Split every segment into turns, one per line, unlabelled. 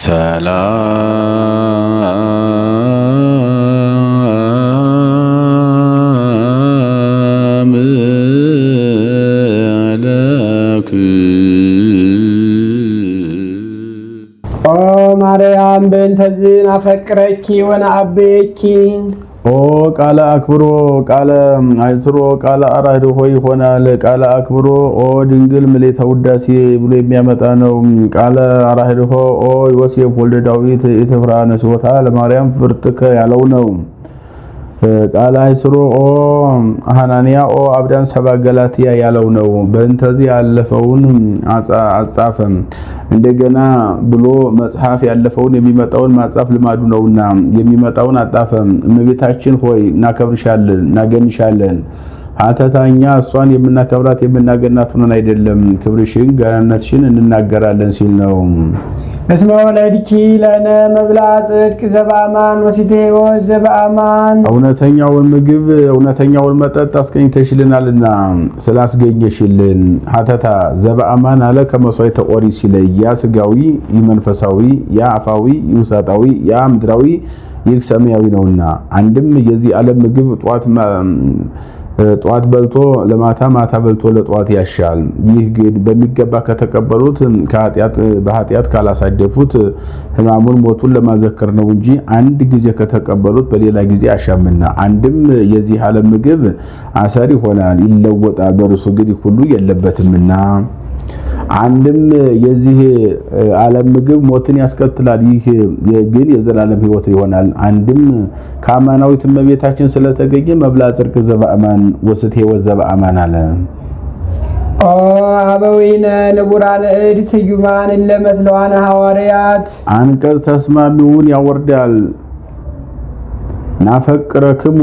ሰላም ለክ
ኦ ማርያም በእንተዝን አፈቅረኪ ወነአብየኪ
ኦ ቃለ አክብሮ ቃለ አይስሮ ቃለ አራድ ሆይ ይሆናል። ቃለ አክብሮ ኦ ድንግል ምልዕተ ውዳሴ ብሎ የሚያመጣ ነው። ቃለ አራድ ኦ ዮሴፍ ወልደ ዳዊት ኢትፍራ ነስወታ ለማርያም ፍርትከ ያለው ነው። ቃለ አይስሮ ኦ ሐናንያ ኦ አብዳን ሰባ ገላትያ ያለው ነው። በእንተዚህ ያለፈውን አጻፈም እንደገና ብሎ መጽሐፍ ያለፈውን የሚመጣውን ማጻፍ ልማዱ ነውና የሚመጣውን አጣፈም። እመቤታችን ሆይ እናከብርሻለን እናገንሻለን። አተታኛ እሷን የምናከብራት የምናገናት ሆነን አይደለም ክብርሽን ገናነትሽን እንናገራለን ሲል ነው።
እስመ ወለድኪ ለነ መብላ ጽድቅ ዘበአማን ወሲቴ ሕይወት ዘበአማን
እውነተኛውን ምግብ እውነተኛውን መጠጥ አስገኝተሽልናልና ስላስገኘሽልን ሀተታ ዘበአማን አለ ከመስዋዕተ ኦሪት ሲለይ ያ ስጋዊ ይመንፈሳዊ ያ አፋዊ ይውሳጣዊ ያ ምድራዊ ይህ ሰማያዊ ነውና አንድም የዚህ ዓለም ምግብ ጧት በልቶ ለማታ ማታ በልቶ ለጧት ያሻል። ይህ ግን በሚገባ ከተቀበሉት በኃጢአት ካላሳደፉት ሕማሙን ሞቱን ለማዘከር ነው እንጂ አንድ ጊዜ ከተቀበሉት በሌላ ጊዜ አሻምና አንድም የዚህ ዓለም ምግብ አሰር ይሆናል ይለወጣል፣ በርሱ ግን ሁሉ የለበትምና አንድም የዚህ ዓለም ምግብ ሞትን ያስከትላል፣ ይህ ግን የዘላለም ሕይወት ይሆናል። አንድም ከአማናዊት እመቤታችን ስለተገኘ መብላ ጽድቅ ዘበአማን ወስት ሕይወት ዘበአማን አለ።
ኦ አበዊነ ንቡራን እድ ስዩማን ለመስለዋነ ሐዋርያት
አንቀጽ ተስማሚውን ያወርዳል። ናፈቅረክሙ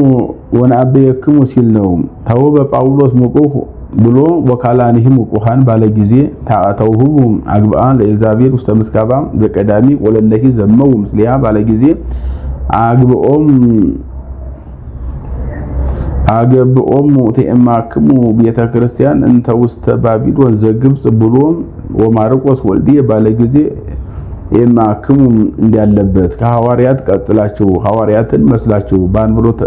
ወነአብየክሙ ሲል ነው። ተው በጳውሎስ ሙቁህ ብሎ ወካላኒህም ቁሃን ባለ ጊዜ ታአተውሁ አግብአ ለኤልዛቤል ውስተ ምስካባ በቀዳሚ ወለለሂ ዘመው ምስሊያ ባለ ጊዜ አገብኦም ተእማክሙ ቤተ ክርስቲያን እንተ ውስተ ባቢሎን ዘግብጽ ብሎ ወማርቆስ ወልዲ ባለ ጊዜ የማክሙ እንዲያለበት ከሐዋርያት ቀጥላችሁ ሐዋርያትን መስላችሁ በአንብሮተ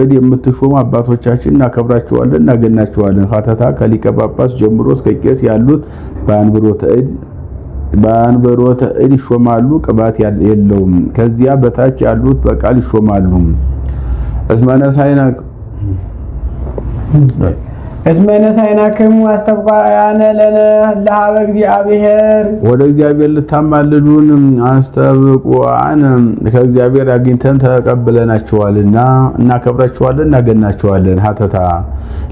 እድ የምትሾሙ አባቶቻችን እናከብራቸዋለን እናገናቸዋለን። ሀተታ ከሊቀ ጳጳስ ጀምሮ እስከ ቄስ ያሉት በአንብሮተ እድ ይሾማሉ፣ ቅባት የለውም። ከዚያ በታች ያሉት በቃል ይሾማሉ።
እስመነሳይናክሙ አስተብቋያነ ለነ ለሀበ እግዚአብሔር
ወደ እግዚአብሔር ልታማልዱን አስተብቋን ከእግዚአብሔር አግኝተን ተቀብለናቸዋልና እናከብራቸዋለን እናገናቸዋለን። ሀተታ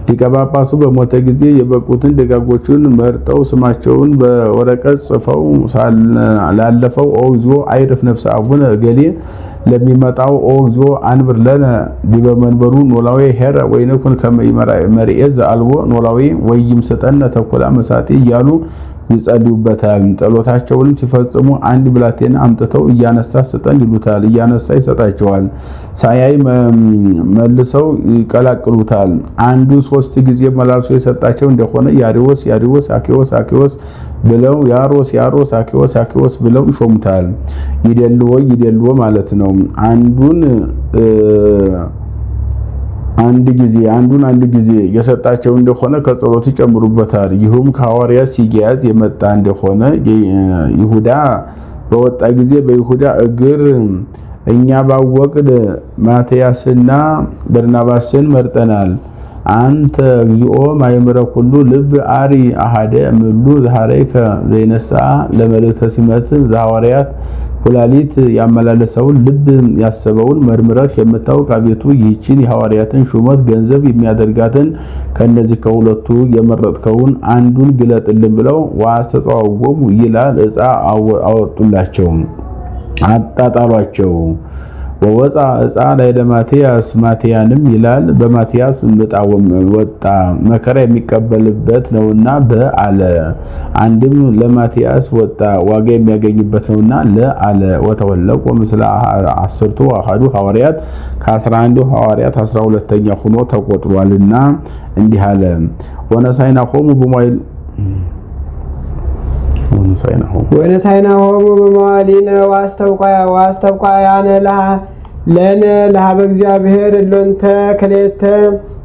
ሊቀ ጳጳሱ በሞተ ጊዜ የበቁትን ደጋጎቹን መርጠው ስማቸውን በወረቀት ጽፈው ላለፈው ኦግዚኦ አይርፍ ነፍሰ አቡነ ገሌ ለሚመጣው ኦግዚኦ አንብር ለነ ዲበ መንበሩ ኖላዊ ሄረ ወይነኩን ከመሪኤዝ አልቦ ኖላዊ ወይም ሰጠነ ተኩላ መሳቴ እያሉ ይጸልዩበታል። ጸሎታቸውን ሲፈጽሙ አንድ ብላቴና አምጥተው እያነሳ ስጠን ይሉታል። እያነሳ ይሰጣቸዋል። ሳያይ መልሰው ይቀላቅሉታል። አንዱ 3 ጊዜ መላልሶ የሰጣቸው እንደሆነ ያሪዎስ አኪዎስ ብለው ያሮስ አኪዎስ ብለው ይሾሙታል። ይደልዎ ማለት ነው። አንዱን አንድ ጊዜ የሰጣቸው እንደሆነ ከጸሎቱ ይጨምሩበታል። ይሁም ከሐዋርያት ሲያዝ የመጣ እንደሆነ ይሁዳ በወጣ ጊዜ በይሁዳ እግር እኛ ባወቅን ማትያስና በርናባስን መርጠናል። አንተ እግዚኦ ማይምረ ኩሉ ልብ አሪ አሃደ ምሉ ዘሐረይከ ዘይነሳ ለመልእክተ ሲመት ዘሐዋርያት ኩላሊት ያመላለሰውን ልብ ያሰበውን መርምረህ የምታውቅ አቤቱ ይህችን የሐዋርያትን ሹመት ገንዘብ የሚያደርጋትን ከነዚህ ከሁለቱ የመረጥከውን አንዱን ግለጥልን ብለው ዋስተጻወሙ ይላል። ዕፃ አወጡላቸው አጣጣሏቸው። ወወጣ ዕፃ ላይ ለማትያስ ማትያንም ይላል በማትያስ ምጣወም ወጣ መከራ የሚቀበልበት ነውና በአለ አንድም ለማትያስ ወጣ ዋጋ የሚያገኝበት ነውና ለአለ ወተወለቆ ምስለ 10ቱ አሐዱ ሐዋርያት ከ11 ሐዋርያት 12ኛ ሆኖ ተቆጥሯልና እንዲህ አለ። ወነሳይናሆሙ በሞይል
ወነሳይናሆሙ በመዋዕሊነ ወአስተብቋያነ ለነ ለሀበ እግዚአብሔር እሎንተ ክልኤተ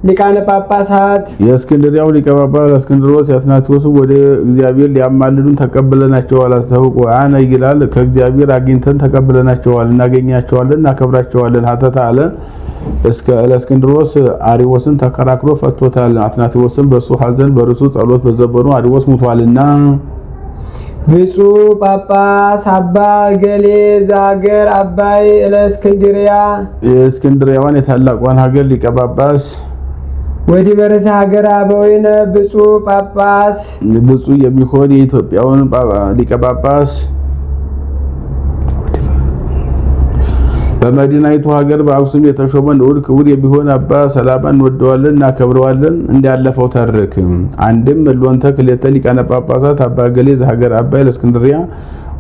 ሊቃነ ጳጳሳት።
የእስክንድርያው ሊቀ ጳጳስ እስክንድሮስ የአትናቴዎስ ወደ እግዚአብሔር ሊያማልዱን ተቀብለናቸዋል። አስተብቋያነ ይላል ከእግዚአብሔር አግኝተን ተቀብለናቸዋል፣ እናገኛቸዋለን፣ እናከብራቸዋለን። ሀተታ አለ እስከ ለእስክንድሮስ አሪዎስን ተከራክሮ ፈቶታል። አትናቴዎስን በሱ ሐዘን በርሱ ጸሎት በዘበኑ አሪዎስ ሙቷልና።
ብፁዕ ጳጳስ አባ ገሌ ዘሀገር አባይ ለእስክንድርያ
የእስክንድርያዋን የታላቋን ሀገር ሊቀ ጳጳስ
ወዲህ በርዕሰ ሀገረ አበዊነ ብፁዕ ጳጳስ
ብፁዕ የሚሆን የኢትዮጵያውን ሊቀ ጳጳስ በመዲናይቱ ሀገር በአክሱም የተሾመ ንዑድ ክቡር የሚሆን አባ ሰላማን እንወደዋለን እናከብረዋለን። እንዲያለፈው ተርክ አንድም እሎንተ ክልኤተ ሊቃነ ጳጳሳት አባ ገሌ ዘሀገር አባይ ለእስክንድርያ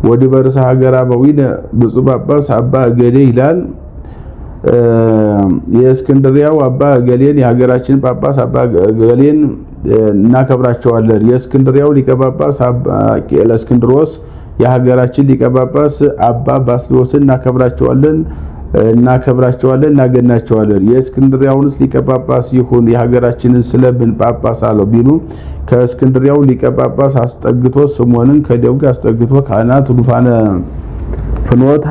ወዲህ በርዕሰ ሀገረ አበዊነ ብፁዕ ጳጳስ አባ ገሌ ይላል። የእስክንድርያው አባ ገሌን የሀገራችን ጳጳስ አባ ገሌን እናከብራቸዋለን። የእስክንድርያው ሊቀ ጳጳስ አባ ለእስክንድሮስ የሀገራችን ሊቀ ጳጳስ አባ ባስልዮስን እናከብራቸዋለን እናገናቸዋለን። የእስክንድርያውንስ ሊቀ ጳጳስ ይሁን የሀገራችንን ስለምን ጳጳስ አለው ቢሉ ከእስክንድርያው ሊቀ ጳጳስ አስጠግቶ ስሞንን ከደቡብ አስጠግቶ ካህናት ሩፋነ ፍኖት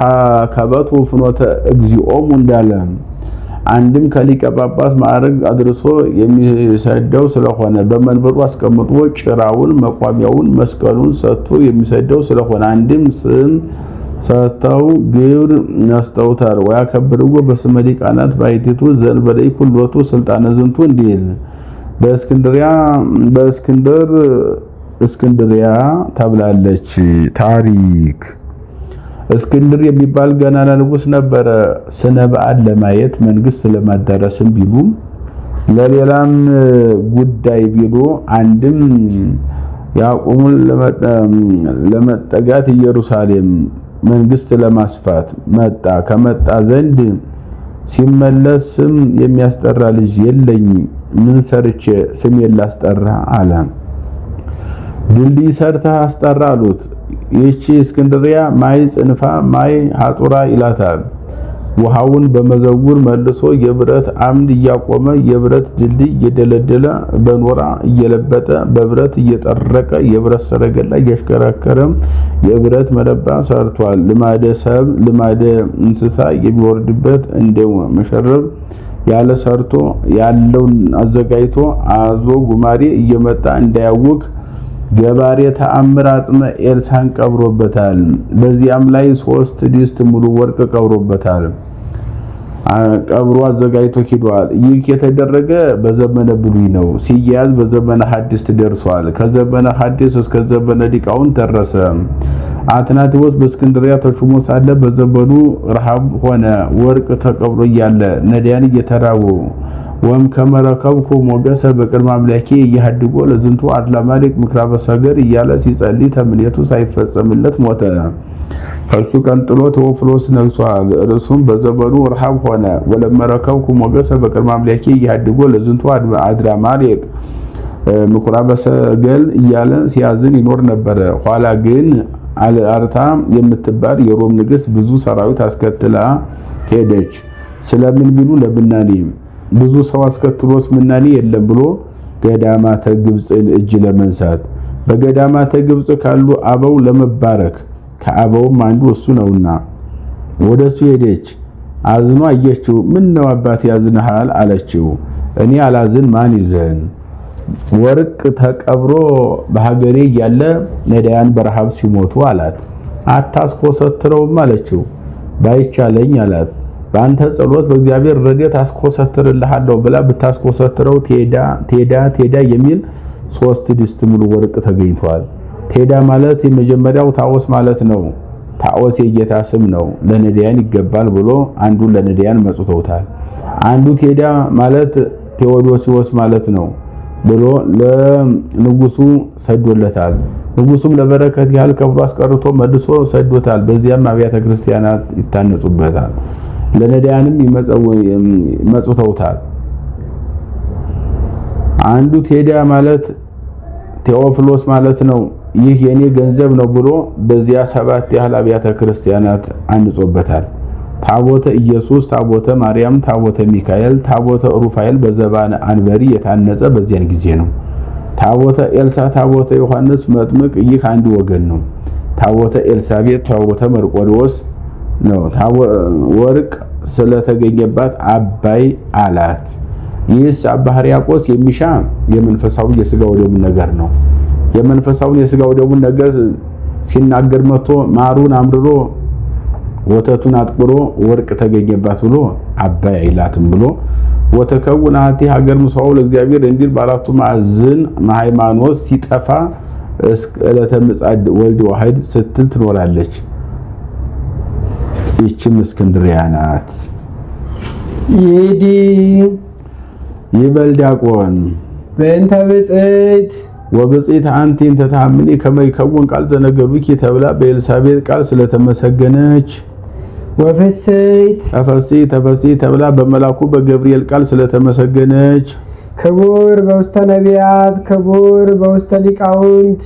ከበቱ ፍኖተ እግዚኦሙ እንዳለ አንድም ከሊቀ ጳጳስ ማዕረግ አድርሶ የሚሰደው ስለሆነ በመንበሩ አስቀምጦ ጭራውን መቋሚያውን መስቀሉን ሰጥቶ የሚሰደው ስለሆነ አንድም ስም ሰጥተው ግብር ነስተውታል። ወያከብርዎ በስመ ሊቃናት ባይቲቱ ዘንበለይ ኩሎቱ ስልጣነ ዝንቱ እንዲል እስክንድርያ ተብላለች። ታሪክ እስክንድር የሚባል ገናና ንጉስ ነበረ። ስነ በዓል ለማየት መንግስት ለማዳረስም ቢሉ ለሌላም ጉዳይ ቢሉ አንድም ያዕቆብን ለመጠጋት ኢየሩሳሌም መንግስት ለማስፋት መጣ። ከመጣ ዘንድ ሲመለስ ስም የሚያስጠራ ልጅ የለኝ፣ ምን ሰርቼ ስሜን ላስጠራ አለ። ድልድይ ሰርተህ አስጠራ አሉት። ይህቺ እስክንድርያ ማይ ጽንፋ ማይ ሐጡራ ይላታል። ውሃውን በመዘውር መልሶ የብረት አምድ እያቆመ የብረት ድልድይ እየደለደለ በኖራ እየለበጠ በብረት እየጠረቀ የብረት ሰረገላ እያሽከረከረ የብረት መረባ ሰርቷል። ልማደ ሰብ ልማደ እንስሳ የሚወርድበት እንደው መሸረብ ያለ ሰርቶ ያለውን አዘጋጅቶ አዞ ጉማሬ እየመጣ እንዳያውክ ገባሬ ተአምር አጽመ ኤልሳን ቀብሮበታል። በዚያም ላይ 3 ድስት ሙሉ ወርቅ ቀብሮበታል። ቀብሮ አዘጋጅቶ ሄዷል። ይህ የተደረገ በዘመነ ብሉይ ነው። ሲያዝ በዘመነ ሐዲስ ደርሷል። ከዘመነ ሐዲስ እስከ ዘመነ ሊቃውንት ደረሰ። አትናቴዎስ በእስክንድርያ ተሹሞ ሳለ በዘመኑ ረሃብ ሆነ። ወርቅ ተቀብሮ እያለ ነዳያን እየተራቡ ወም ከመረከብኩ ሞገሰ በቅድመ አምላኬ እያድጎ ለዝንቱ አድላማሊቅ ምክራበ ሰገር እያለ ሲጸልይ ተምኔቱ ሳይፈጸምለት ሞተ። ከሱ ቀጥሎ ቴዎፍሎስ ነግሷል። እርሱም በዘመኑ ረሃብ ሆነ። ወለመረከብኩ ሞገሰ በቅድመ አምላኬ እያድጎ ለዝንቱ አድላማሊቅ ምኩራበ ሰገል እያለ ሲያዝን ይኖር ነበረ። ኋላ ግን አርታ የምትባል የሮም ንግስት ብዙ ሰራዊት አስከትላ ሄደች። ስለምን ቢሉ ለምናኔ ብዙ ሰው አስከትሎስ ምናኔ የለም ብሎ ገዳማተ ግብጽን እጅ ለመንሳት በገዳማተ ግብጽ ካሉ አበው ለመባረክ ከአበውም አንዱ እሱ ነውና ወደሱ ሄደች። አዝኖ አየችው። ምን ነው አባት ያዝንሃል አለችው። እኔ አላዝን ማን ይዘን ወርቅ ተቀብሮ በሀገሬ ያለ ነዳያን በረሃብ ሲሞቱ አላት። አታስኮሰትረውም አለችው። ባይቻለኝ አላት። በአንተ ጸሎት በእግዚአብሔር ረድኤት አስኮሰትርልሃለሁ ብላ ብታስኮሰትረው ቴዳ የሚል 3 ድስት ሙሉ ወርቅ ተገኝቷል። ቴዳ ማለት የመጀመሪያው ታኦስ ማለት ነው። ታኦስ የጌታ ስም ነው፣ ለነዳያን ይገባል ብሎ አንዱን ለነዳያን መጽውተውታል። አንዱ ቴዳ ማለት ቴዎዶሲዎስ ማለት ነው ብሎ ለንጉሱ ሰዶለታል። ንጉሱም ለበረከት ያህል ከብሮ አስቀርቶ መልሶ ሰዶታል። በዚያም አብያተ ክርስቲያናት ይታነጹበታል። ለነዳያንም ይመጽውተውታል። አንዱ ቴዳ ማለት ቴዎፍሎስ ማለት ነው። ይህ የኔ ገንዘብ ነው ብሎ በዚያ 7 ያህል አብያተ ክርስቲያናት አንጾበታል። ታቦተ ኢየሱስ፣ ታቦተ ማርያም፣ ታቦተ ሚካኤል፣ ታቦተ ሩፋኤል በዘባነ አንበሪ የታነጸ በዚያን ጊዜ ነው። ታቦተ ኤልሳ፣ ታቦተ ዮሐንስ መጥምቅ ይህ አንድ ወገን ነው። ታቦተ ኤልሳቤጥ፣ ታቦተ መርቆሬዎስ ነው። ወርቅ ስለተገኘባት አባይ አላት። ይህስ አባ ሕርያቆስ የሚሻ የመንፈሳዊ የሥጋው ደሙን ነገር ነው። የመንፈሳዊ የሥጋው ደሙን ነገር ሲናገር መጥቶ ማሩን አምርሮ ወተቱን አጥቁሮ ወርቅ ተገኘባት ብሎ አባይ አይላትም ብሎ ወተከውን አቲ ሀገር ሙሳው ለእግዚአብሔር እንዲል በአራቱ ማዕዘን ሃይማኖት ሲጠፋ እስከ ዕለተ ምጽአት ወልድ ዋሕድ ስትል ትኖራለች። ይህችም እስክንድርያ ናት።
ይዲ
ይበል ዲያቆን
በእንተ ብጽዕት
ወብጽዕት አንቲ እንተ ተአምኒ ከመ ይከውን ቃል ዘነገሩኪ ተብላ በኤልሳቤጥ ቃል ስለተመሰገነች
ወፍስሕት
ተፈሥሒ ተብላ በመላኩ በገብርኤል ቃል ስለተመሰገነች
ክቡር በውስተ ነቢያት ክቡር በውስተ ሊቃውንት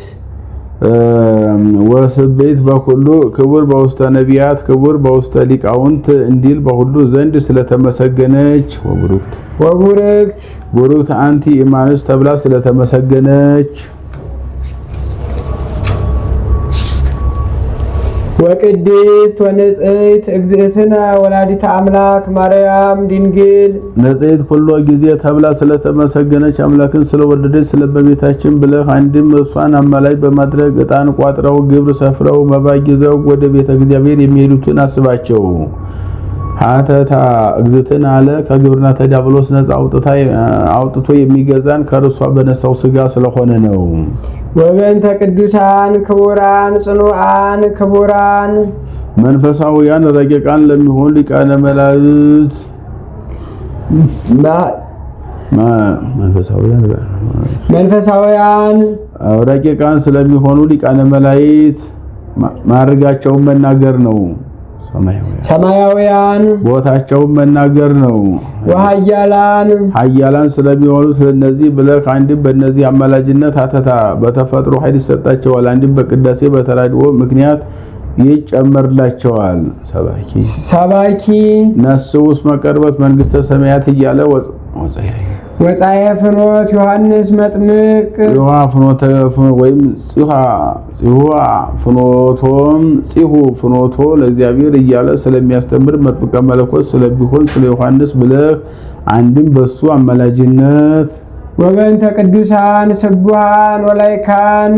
ወስብዕት በኩሉ ክቡር በውስተ ነቢያት ክቡር በውስተ ሊቃውንት እንዲል በሁሉ ዘንድ ስለተመሰገነች ቡሩክት አንቲ ኢማንስ ተብላ ስለተመሰገነች
ወቅድስት ወንጽሕት እግዝእትነ ወላዲተ አምላክ ማርያም ድንግል
ንጽሕት ሁሉ ጊዜ ተብላ ስለተመሰገነች አምላክን ስለወለደች ስለበቤታችን ብለህ አንድም እሷን አማላጅ በማድረግ ዕጣን ቋጥረው ግብር ሰፍረው መባ ይዘው ወደ ቤተ እግዚአብሔር የሚሄዱትን አስባቸው። ሀተታ እግዝእትነ አለ ከግብርና ተዲያብሎስ ነፃ አውጥቶ የሚገዛን ከርሷ በነሳው ሥጋ ስለሆነ ነው።
ወበእንተ ቅዱሳን ክቡራን ጽኑዓን ክቡራን
መንፈሳውያን ረቂቃን ለሚሆኑ ሊቃነ መላእክት
መንፈሳውያን
ረቂቃን ስለሚሆኑ ሊቃነ መላእክት ማድረጋቸውን መናገር ነው።
ሰማያውያን
ቦታቸውን መናገር ነው። ኃያላን ስለሚሆኑ ስለነዚህ ብለህ አንድም በእነዚህ አማላጅነት አተታ በተፈጥሮ ኃይል ይሰጣቸዋል፣ አንድም በቅዳሴ በተራድኦ ምክንያት ይጨመርላቸዋል።
ሰባኪ
ነስውስ መቀርበት መንግስተ ሰማያት እያለ
ወጻየ ፍኖት ዮሐንስ መጥምቅ
ወይም ጽሁ ፍኖቶ ለእግዚአብሔር እያለ ስለሚያስተምር መጥምቀ መለኮት ስለሚሆን ስለ ዮሐንስ ብለህ አንድም በሱ አማላጅነት
ወበእንተ ቅዱሳን ስቡሃን ወላይካን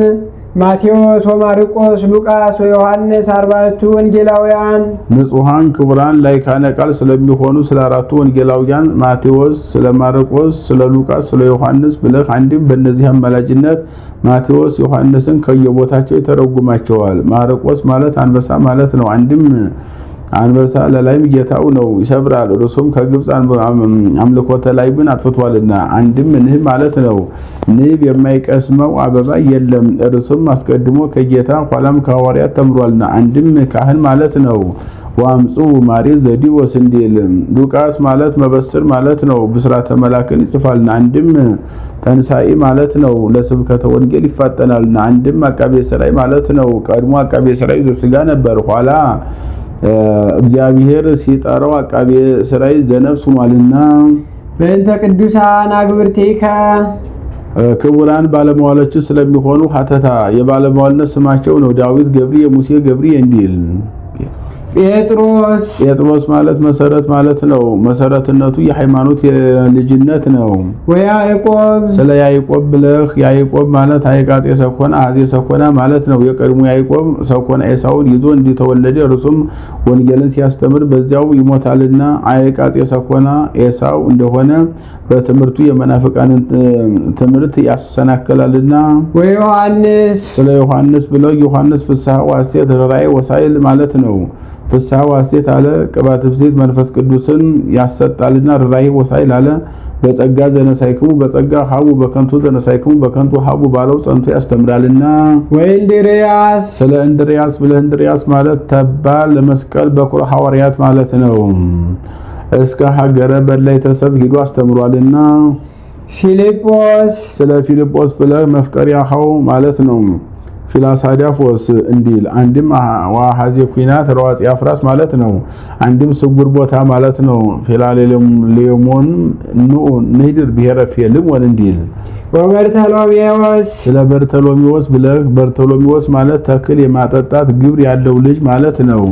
ማቴዎስ ወማርቆስ ሉቃስ ወዮሐንስ አርባዕቱ ወንጌላውያን
ንጹሃን ክቡራን ላይካነ ቃል ስለሚሆኑ ስለ አራቱ ወንጌላውያን ማቴዎስ ስለ ማርቆስ ስለ ሉቃስ ስለ ዮሐንስ ብለህ አንድም በእነዚህ አማላጅነት ማቴዎስ ዮሐንስን ከየቦታቸው ይተረጉማቸዋል። ማርቆስ ማለት አንበሳ ማለት ነው። አንድም አንበሳ ለላይም ጌታው ነው ይሰብራል፣ እርሱም ከግብጽ አምልኮተ ላይብን አጥፍቷልና። አንድም ንብ ማለት ነው። ንብ የማይቀስመው አበባ የለም፣ እርሱም አስቀድሞ ከጌታ ኋላም ከሐዋርያት ተምሯልና። አንድም ካህን ማለት ነው። ወአምጹ ማሪዝ ዘዲዎስ እንዲል ሉቃስ ማለት መበስር ማለት ነው። ብስራተ መላክን ይጽፋልና። አንድም ተንሳኢ ማለት ነው። ለስብከተ ወንጌል ይፋጠናልና። አንድም አቃቤ ሥራይ ማለት ነው። ቀድሞ አቃቤ ሥራይ ዘሥጋ ነበር፣ ኋላ እግዚአብሔር ሲጠራው አቃቤ ሥራይ ዘነፍስ ሆኗልና።
በእንተ ቅዱሳን አግብርቲከ
ክቡራን ባለሟሎች ስለሚሆኑ ሀተታ የባለሟልነት ስማቸው ነው። ዳዊት ገብሪ፣ የሙሴ ገብሪ እንዲል ጴጥሮስ ማለት መሰረት ማለት ነው። መሰረትነቱ የሃይማኖት ልጅነት ነው።
ወያዕቆብ
ስለ ያዕቆብ ብለህ ያዕቆብ ማለት አይቃጤ ሰኮና አዜ ሰኮና ማለት ነው። የቀድሞ ያዕቆብ ሰኮና ኤሳውን ይዞ እንዲተወለደ እርሱም ወንጌልን ሲያስተምር በዚያው ይሞታልና አይቃጤ ሰኮና ኤሳው እንደሆነ በትምህርቱ የመናፍቃንን ትምህርት ያሰናክላልና።
ወዮሐንስ
ስለ ዮሐንስ ብለው ዮሐንስ ፍስሐ ወሐሴት ርራይ ወሳይል ማለት ነው። ፍስሐ ወሐሴት አለ ቅባት ፍሲት መንፈስ ቅዱስን ያሰጣልና። ርራይ ወሳይል አለ በጸጋ ዘነሳይክሙ በጸጋ ሀቡ በከንቱ ዘነሳይክሙ በከንቱ ሀቡ ባለው ጸንቶ ያስተምራልና።
ወእንድርያስ
ስለ እንድርያስ ብለህ እንድርያስ ማለት ተባ ለመስቀል በኩረ ሐዋርያት ማለት ነው። እስከ ሀገረ በላይ ተሰብ ሂዶ አስተምሯልና።
ፊልጶስ
ስለ ፊልጶስ ብለህ መፍቀሪያ ሀው ማለት ነው። ፊላሳዳፎስ እንዲል አንድም ዋሃዜ ኩናት ረዋጽ አፍራስ ማለት ነው። አንድም ስጉር ቦታ ማለት ነው። ፊላሌሞን ንሂድር ብሔረ ፌልሞን እንዲል
ወበርተሎሜዎስ
ስለ በርተሎሜዎስ ብለህ በርተሎሜዎስ ማለት ተክል የማጠጣት ግብር ያለው ልጅ ማለት ነው።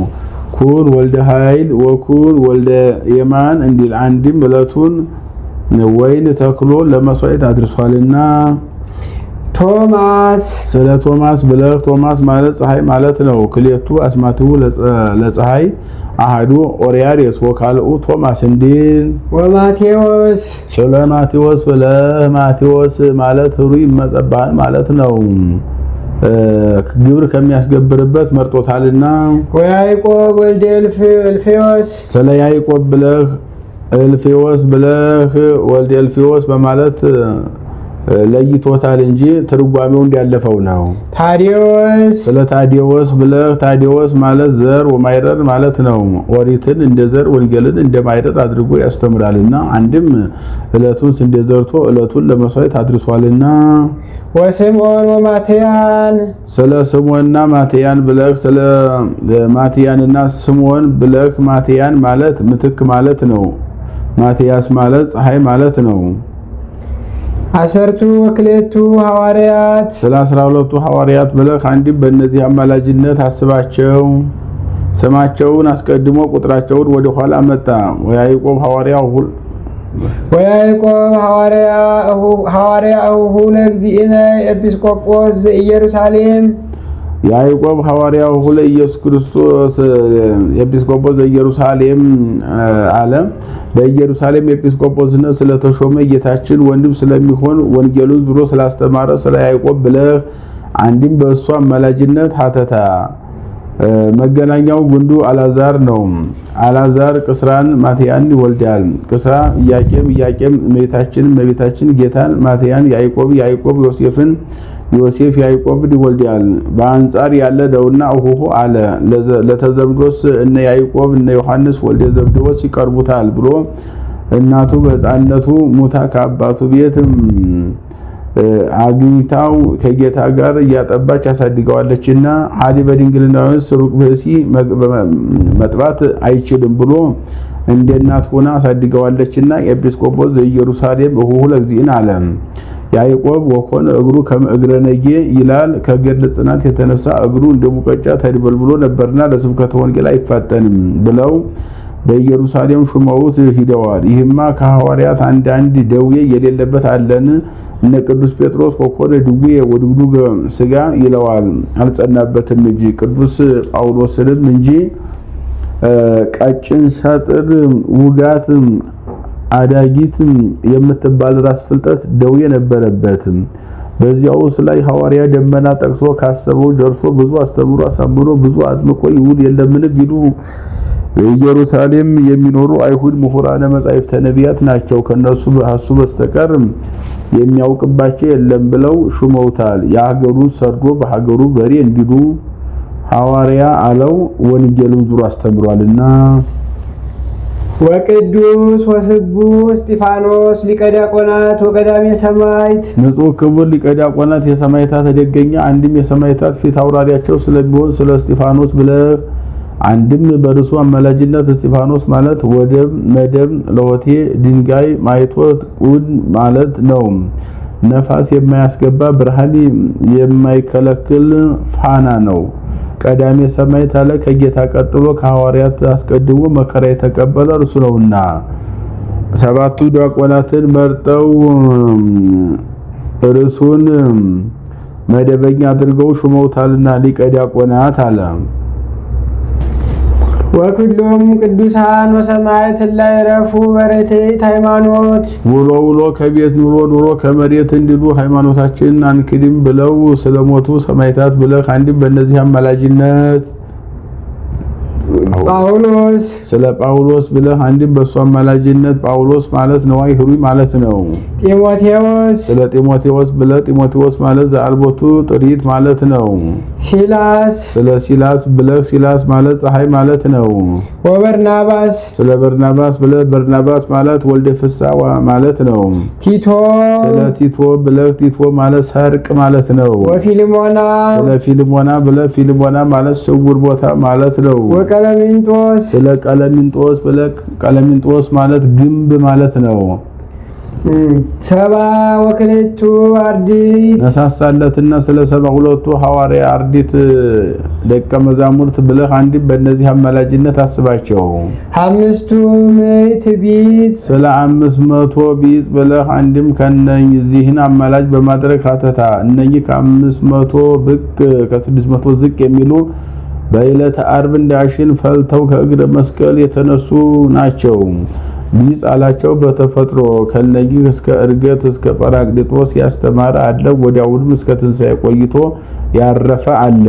ኩን ወልደ ኃይል ወኩን ወልደ የማን እንዲል አንድም ዕለቱን ወይን ተክሎ ለመስዋዕት አድርሷልና።
ቶማስ
ስለ ቶማስ ብለህ ቶማስ ማለት ፀሐይ ማለት ነው። ክሌቱ አስማትሁ ለፀሐይ አሃዱ ኦሪያሬስ ወካልኡ ቶማስ እንዲል
ወማቴዎስ
ስለ ማቴዎስ ብለህ ማቴዎስ ማለት ሩይ መጸባህን ማለት ነው። ግብር ከሚያስገብርበት መርጦታልና።
ወያዕቆብ ወልደ እልፌዎስ
ስለ ያዕቆብ ብለህ እልፌዎስ ብለህ ወልደ እልፌዎስ በማለት ለይቶታል እንጂ ትርጓሜው እንዲያለፈው ነው።
ታዲዮስ
ስለ ታዲዮስ ብለህ ታዲዮስ ማለት ዘር ወማይረር ማለት ነው። ኦሪትን እንደ ዘር ወንጌልን እንደ ማይረር አድርጎ ያስተምራልና አንድም ዕለቱን ስንዴ ዘርቶ ዕለቱን ለመስዋዕት አድርሷልና።
ወስምዖን ወማቴያን
ስለ ስምዖንና ማቴያን ብለህ ስለ ማቴያንና ስምዖን ብለህ ማቴያን ማለት ምትክ ማለት ነው። ማቴያስ ማለት ፀሐይ ማለት ነው።
አሰርቱ ወክሌቱ ሐዋርያት
ስለ 12ቱ ሐዋርያት ብለህ አንድም በእነዚህ አማላጅነት አስባቸው። ስማቸውን አስቀድሞ ቁጥራቸውን ወደ ኋላ መጣ። ወያዕቆብ ሐዋርያሁ ለእግዚእነ ኤጲስቆጶስ ዘኢየሩሳሌም ያዕቆብ ሐዋርያው ለኢየሱስ ክርስቶስ ኤጲስቆጶስ ዘኢየሩሳሌም አለ። በኢየሩሳሌም ኤጲስቆጶስነት ስለተሾመ ጌታችን ወንድም ስለሚሆን ወንጌሉን ዙሮ ስላስተማረ ስለ ያዕቆብ ብለህ አንድም በእሱ አማላጅነት ሀተታ። መገናኛው ጉንዱ አላዛር ነው። አላዛር ቅስራን ማቴያን ይወልዳል። ቅስራ ኢያቄም እመቤታችን ጌታን፣ ማቴያን ያዕቆብ ዮሴፍ ያዕቆብን ይወልዳል። በአንጻር ያለ ነውና እሆ አለ። ለተዘምዶስ እነ ያዕቆብ እነ ዮሐንስ ወልደ ዘብዴዎስ ይቀርቡታል ብሎ እናቱ በሕፃንነቱ ሙታ ከአባቱ ቤት አግኝታው ከጌታ ጋር እያጠባች ያሳድገዋለችና ሀዲ በድንግልናው ሩቅ ብእሲ መጥባት አይችልም ብሎ እንደ እናት ሆና አሳድገዋለችና ኤጲስቆጶስ ዘኢየሩሳሌም እሆ ለእግዚእነ አለ። ያዕቆብ ወኮነ እግሩ ከመእግረ ነጌ ይላል። ከገድል ጽናት የተነሳ እግሩ እንደ ሙቀጫ ተድበልብሎ ነበርና ለስብከተ ወንጌል አይፋጠንም ብለው በኢየሩሳሌም ሹመውት ሂደዋል። ይህማ ከሐዋርያት አንዳንድ ደዌ የሌለበት አለን? እነ ቅዱስ ጴጥሮስ ወኮነ ድዌ ወድግዱግ ሥጋ ይለዋል፣ አልጸናበትም እንጂ። ቅዱስ ጳውሎስንም እንጂ ቀጭን ሰጥር ውጋት አዳጊት የምትባል ራስ ፍልጠት ደዌ ነበረበት። በዚያውስ ላይ ሐዋርያ ደመና ጠቅሶ ካሰበው ደርሶ ብዙ አስተምሮ አሳምሮ ብዙ አጥምቆ ይውል የለምን ቢሉ በኢየሩሳሌም የሚኖሩ አይሁድ ምሁራነ መጻሕፍተ ነቢያት ናቸው። ከነሱ በሐሱ በስተቀር የሚያውቅባቸው የለም ብለው ሹመውታል። የሀገሩን ሰርዶ በሀገሩ በሬ እንዲሉ ሐዋርያ አለው ወንጌሉን ዙሮ አስተምሯልና።
ወቅዱስ ወስቡ እስጢፋኖስ ሊቀ ዲያቆናት ወቀዳሜ ሰማዕት
ንጹሕ ክቡር ሊቀ ዲያቆናት የሰማዕታት ደገኛ አንድም የሰማዕታት ፊት አውራሪያቸው ስለሚሆን ስለ እስጢፋኖስ ብለህ አንድም በርሱ አማላጅነት እስጢፋኖስ ማለት ወደብ መደብ ለሆቴ ድንጋይ ማይቶት ቁድ ማለት ነው። ነፋስ የማያስገባ ብርሃን የማይከለክል ፋና ነው። ቀዳሜ ሰማዕት አለ። ከጌታ ቀጥሎ ከሐዋርያት አስቀድሞ መከራ የተቀበለ እርሱ ነውና ሰባቱ ዲያቆናትን መርጠው እርሱን መደበኛ አድርገው ሹመውታልና ሊቀ ዲያቆናት አለ።
ወኩሎም ቅዱሳን ወሰማዕት ላይ ረፉ በረቴት ሃይማኖት
ውሎ ከቤት ኑሮ ከመሬት እንዲሉ ሃይማኖታችንን አንክድም ብለው ስለሞቱ ሰማዕታት ብለህ አንድም በእነዚህ አማላጅነት
ጳውሎስ
ስለ ጳውሎስ ብለህ አንድም በሱ አማላጅነት ጳውሎስ ማለት ነዋይ ህሩይ ማለት ነው።
ጢሞቴዎስ
ስለ ጢሞቴዎስ ብለህ ጢሞቴዎስ ማለት ዘአልቦቱ ጥሪት ማለት ነው።
ሲላስ
ስለ ሲላስ ብለህ ሲላስ ማለት ፀሐይ ማለት ነው።
ወበርናባስ
ስለ በርናባስ ብለህ በርናባስ ማለት ወልደ ፍሳዋ ማለት ነው።
ቲቶ
ስለ ቲቶ ብለህ ቲቶ ማለት ሰርቅ ማለት ነው።
ወፊልሞና
ስለ ፊልሞና ብለህ ፊልሞና ማለት ስውር ቦታ ማለት ነው።
ቀለሚንጦስ
ስለ ቀለሚንጦስ ብለህ ቀለሚንጦስ ማለት ግንብ ማለት ነው።
ሰባ ወክሌቱ አርዲት
ነሳሳለትና ስለ 72ቱ ሐዋርያ አርዲት ደቀ መዛሙርት ብለህ አንድም በእነዚህ አማላጅነት አስባቸው።
500 ቢጽ
ስለ 500 ቢጽ ብለህ አንድም ከነዚህን አማላጅ በማድረግ ሀተታ እነኚህ ከ500 ብቅ ከ600 ዝቅ የሚሉ በዕለተ ዓርብ እንዳሽን ፈልተው ከእግረ መስቀል የተነሱ ናቸው። ቢጽ አላቸው በተፈጥሮ ከነዚህ እስከ እርገት እስከ ጰራቅሊጦስ ያስተማረ አለ። ወዲያውንም እስከ ትንሣኤ ቆይቶ ያረፈ አለ።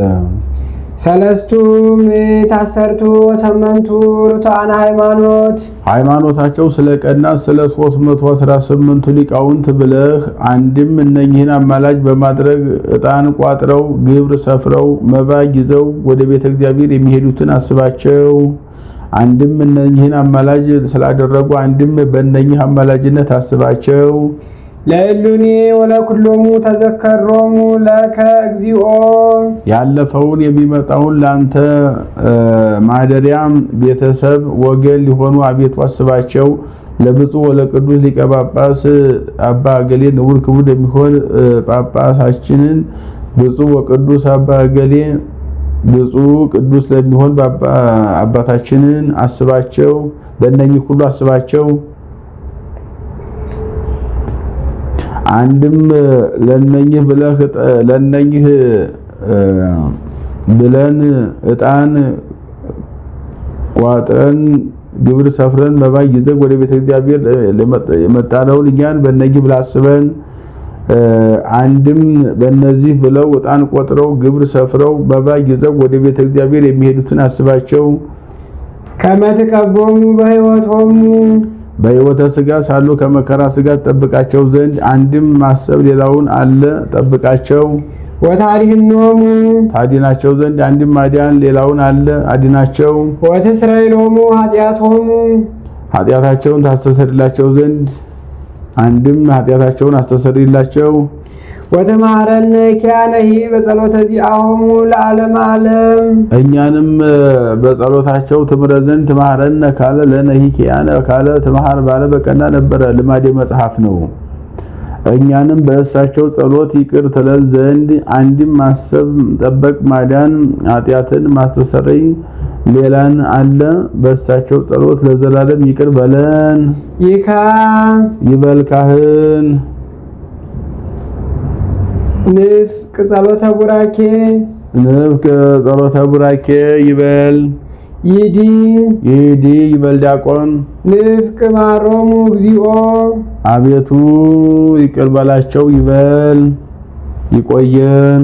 318 ርቱዓነ ሃይማኖት
ሃይማኖታቸው ስለቀና ስለ 318 ሊቃውንት ብለህ አንድም እነኚህን አማላጅ በማድረግ ዕጣን ቋጥረው ግብር ሰፍረው መባ ይዘው ወደ ቤተ እግዚአብሔር የሚሄዱትን አስባቸው። አንድም እነኚህን አማላጅ ስላደረጉ አንድም በእነኚህ አማላጅነት አስባቸው።
ለእሉኒ ወለኩሎሙ ተዘከሮሙ ለከ እግዚኦ
ያለፈውን የሚመጣውን ላንተ ማደሪያ ቤተሰብ ወገን ሊሆኑ አቤቱ አስባቸው። ለብፁዕ ወለቅዱስ ሊቀ ጳጳስ አባ እገሌ ንዑር ክቡር የሚሆን ጳጳሳችንን ብፁዕ ወቅዱስ አባ እገሌ ብፁዕ ቅዱስ ለሚሆን አባታችንን አስባቸው። በእነኚህ ሁሉ አስባቸው። አንድም ለነኚህ ብለን ዕጣን ቋጥረን ግብር ሰፍረን መባ ይዘን ወደ ቤተ እግዚአብሔር የመጣነውን እኛን በእነኚህ ብለን አስበን አንድም በእነዚህ ብለው ዕጣን ቆጥረው ግብር ሰፍረው መባ ይዘው ወደ ቤተ እግዚአብሔር የሚሄዱትን አስባቸው።
ከመትቀቦሙ በሕይወቶሙ
በሕይወተ ሥጋ ሳሉ ከመከራ ሥጋ ጠብቃቸው ዘንድ አንድም ማሰብ ሌላውን አለ ጠብቃቸው።
ወታዲህኖሙ
ታዲናቸው ዘንድ አንድም ማዲያን ሌላውን አለ አዲናቸው።
ወትስረይሎሙ ኃጢአቶሙ
ኃጢአታቸውን ታስተሰርይላቸው ዘንድ አንድም ኃጢአታቸውን አስተሰርይላቸው።
ወተማረነ ኪያነሂ በጸሎተ ዚአሆሙ ለዓለመ ዓለም
እኛንም በጸሎታቸው ትምረ ዘንድ ትማረነ ካለ ለነሂ ኪያነ ካለ ትማር ባለ በቀና ነበረ ልማዴ መጽሐፍ ነው። እኛንም በእሳቸው ጸሎት ይቅር ትለን ዘንድ አንድም ማሰብ ጠበቅ ማዳን ኃጢአትን ማስተሰረይ ሌላን አለ። በእሳቸው ጸሎት ለዘላለም ይቅር በለን።
ይካ
ይበል ካህን
ንፍቅ ጸሎተ ቡራኬ
ንፍቅ ጸሎተ ቡራኬ ይበል
ይዲ
ይበል ዲያቆን
ንፍቅ ማሮሙ እግዚኦ
አቤቱ ይቅር በላቸው ይበል። ይቆየን።